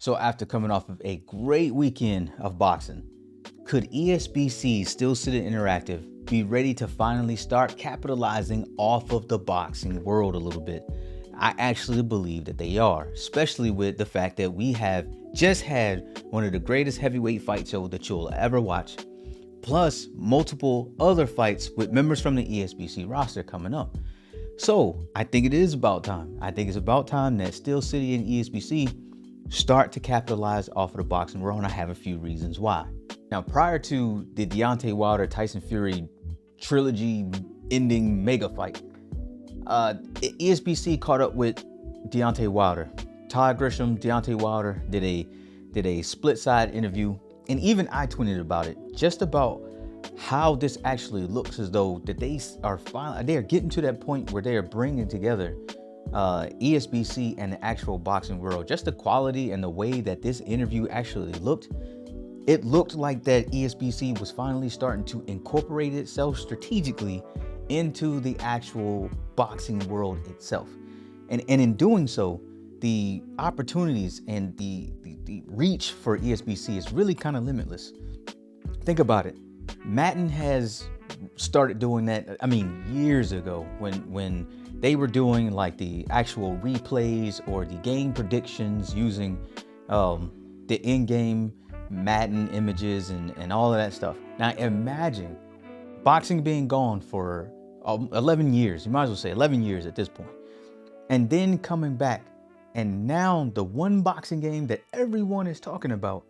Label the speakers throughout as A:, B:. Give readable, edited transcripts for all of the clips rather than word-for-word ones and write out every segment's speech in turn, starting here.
A: So after coming off of a great weekend of boxing, could ESBC, Steel City Interactive, be ready to finally start capitalizing off of the boxing world a little bit? I actually believe that they are, especially with the fact that we have just had one of the greatest heavyweight fight shows that you'll ever watch, plus multiple other fights with members from the ESBC roster coming up. So I think it is about time. I think it's about time that Steel City and ESBC start to capitalize off of the boxing world, and I have a few reasons why. Now, prior to the Deontay Wilder Tyson Fury trilogy ending mega fight, ESBC caught up with Deontay Wilder. Todd Grisham, Deontay Wilder did a split side interview, and even I tweeted about it, just about how this actually looks as though that they are getting to that point where they are bringing together ESBC and the actual boxing world. Just the quality and the way that this interview actually looked, it looked like that ESBC was finally starting to incorporate itself strategically into the actual boxing world itself. And in doing so, the opportunities and the reach for ESBC is really kind of limitless. Think about it. Madden has started doing that, years ago when they were doing like the actual replays or the game predictions using the in-game Madden images and all of that stuff. Now imagine boxing being gone for 11 years. You might as well say 11 years at this point. And then coming back, and now the one boxing game that everyone is talking about,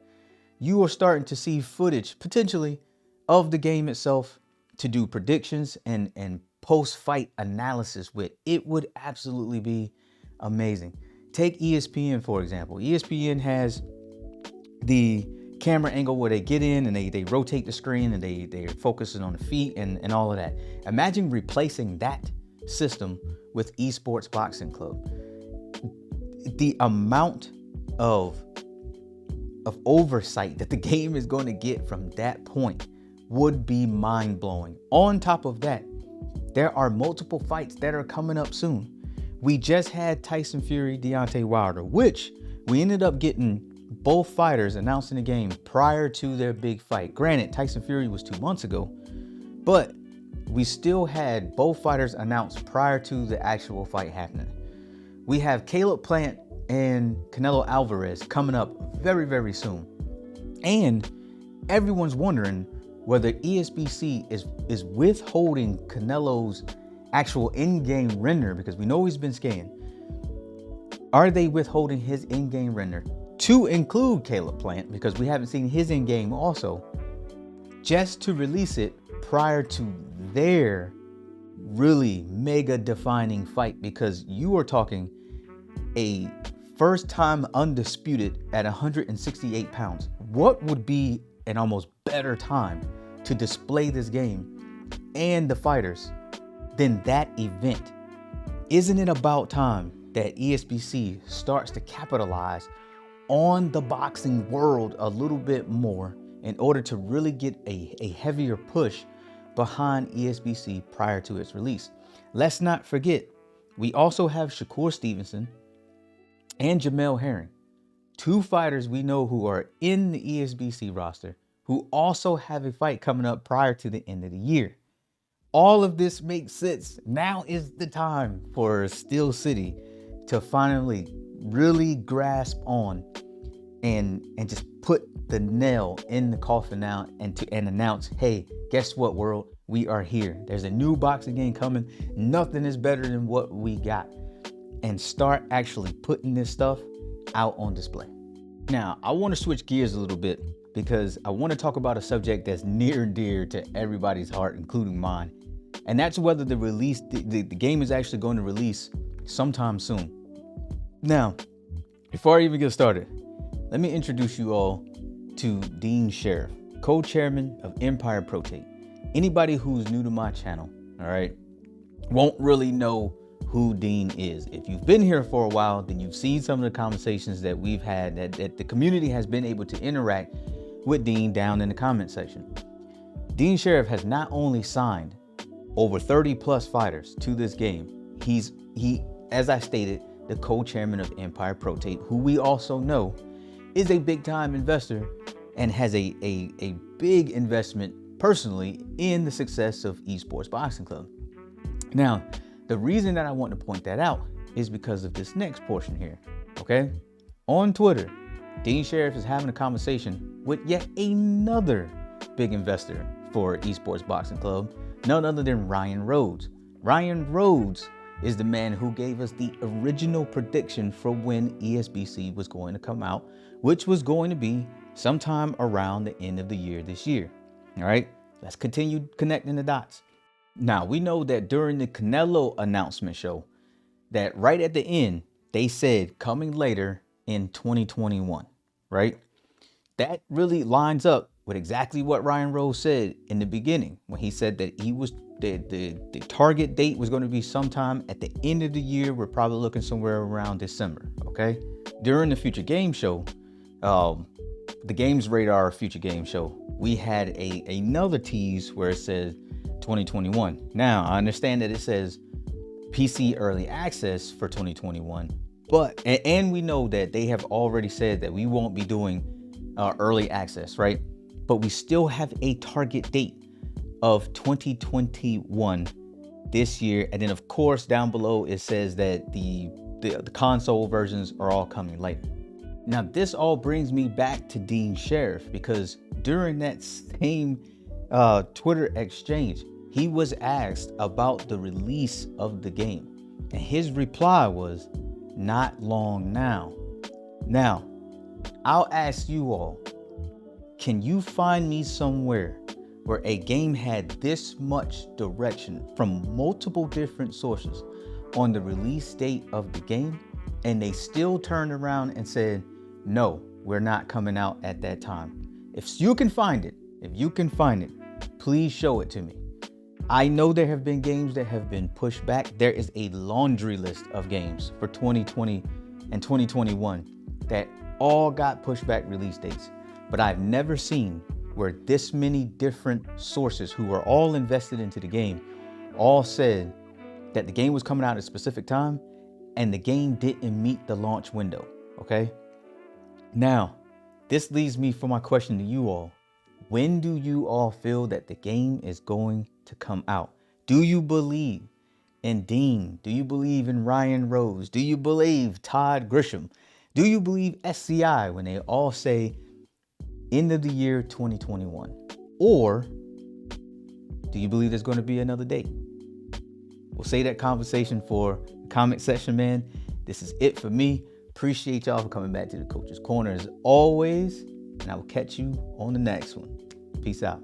A: you are starting to see footage potentially of the game itself to do predictions and post-fight analysis with. It would absolutely be amazing. Take ESPN, for example. ESPN has the camera angle where they get in and they rotate the screen and they're focusing on the feet and all of that. Imagine replacing that system with eSports Boxing Club. The amount of oversight that the game is going to get from that point would be mind-blowing. On top of that, there are multiple fights that are coming up soon. We just had Tyson Fury, Deontay Wilder, which we ended up getting both fighters announcing the game prior to their big fight. Granted, Tyson Fury was 2 months ago, but we still had both fighters announced prior to the actual fight happening. We have Caleb Plant and Canelo Alvarez coming up very, very soon. And everyone's wondering whether ESBC is withholding Canelo's actual in-game render, because we know he's been scanned. Are they withholding his in-game render to include Caleb Plant, because we haven't seen his in-game also, just to release it prior to their really mega defining fight? Because you are talking a first time undisputed at 168 pounds. What would be an almost better time to display this game and the fighters than that event? Isn't it about time that ESBC starts to capitalize on the boxing world a little bit more in order to really get a heavier push behind ESBC prior to its release? Let's not forget, we also have Shakur Stevenson and Jamel Herring, two fighters we know who are in the ESBC roster, who also have a fight coming up prior to the end of the year. All of this makes sense. Now is the time for Steel City to finally really grasp on and just put the nail in the coffin now and announce, hey, guess what, world? We are here. There's a new boxing game coming. Nothing is better than what we got. And start actually putting this stuff out on display. Now, I want to switch gears a little bit because I want to talk about a subject that's near and dear to everybody's heart, including mine. And that's whether the game is actually going to release sometime soon. Now, before I even get started, let me introduce you all to Dean Sheriff, co-chairman of Empire Pro-Tape. Anybody who's new to my channel, all right, won't really know who Dean is. If you've been here for a while, then you've seen some of the conversations that we've had, that the community has been able to interact with Dean down in the comment section. Dean Sheriff has not only signed over 30 plus fighters to this game, he, as I stated, the co-chairman of Empire Pro-Tape, who we also know is a big time investor and has a big investment personally in the success of Esports Boxing Club. Now, the reason that I want to point that out is because of this next portion here, okay? On Twitter, Dean Sheriff is having a conversation with yet another big investor for Esports Boxing Club, none other than Ryan Rhodes. Ryan Rhodes is the man who gave us the original prediction for when ESBC was going to come out, which was going to be sometime around the end of the year this year. All right, let's continue connecting the dots. Now, we know that during the Canelo announcement show, that right at the end, they said coming later in 2021, right? That really lines up with exactly what Ryan Rhodes said in the beginning when he said that he was the target date was going to be sometime at the end of the year. We're probably looking somewhere around December, okay? During the Future Game Show, the Games Radar Future Game Show, we had another tease where it says 2021. Now, I understand that it says PC early access for 2021, but and we know that they have already said that we won't be doing early access, right? But we still have a target date of 2021 this year. And then of course down below it says that the console versions are all coming later. Now this all brings me back to Dean Sheriff, because during that same Twitter exchange, he was asked about the release of the game, and his reply was, "Not long now." Now, I'll ask you all, can you find me somewhere where a game had this much direction from multiple different sources on the release date of the game, and they still turned around and said, "No, we're not coming out at that time"? If you can find it, please show it to me. I know there have been games that have been pushed back. There is a laundry list of games for 2020 and 2021 that all got pushed back release dates. But I've never seen where this many different sources who are all invested into the game all said that the game was coming out at a specific time and the game didn't meet the launch window, okay? Now, this leads me for my question to you all. When do you all feel that the game is going to come out? Do you believe in Dean? Do you believe in Ryan Rhodes? Do you believe Todd Grisham? Do you believe SCI when they all say end of the year 2021? Or do you believe there's going to be another date? We'll save that conversation for the comment section, man. This is it for me. Appreciate y'all for coming back to the Coach's Corner as always, and I will catch you on the next one. Peace out.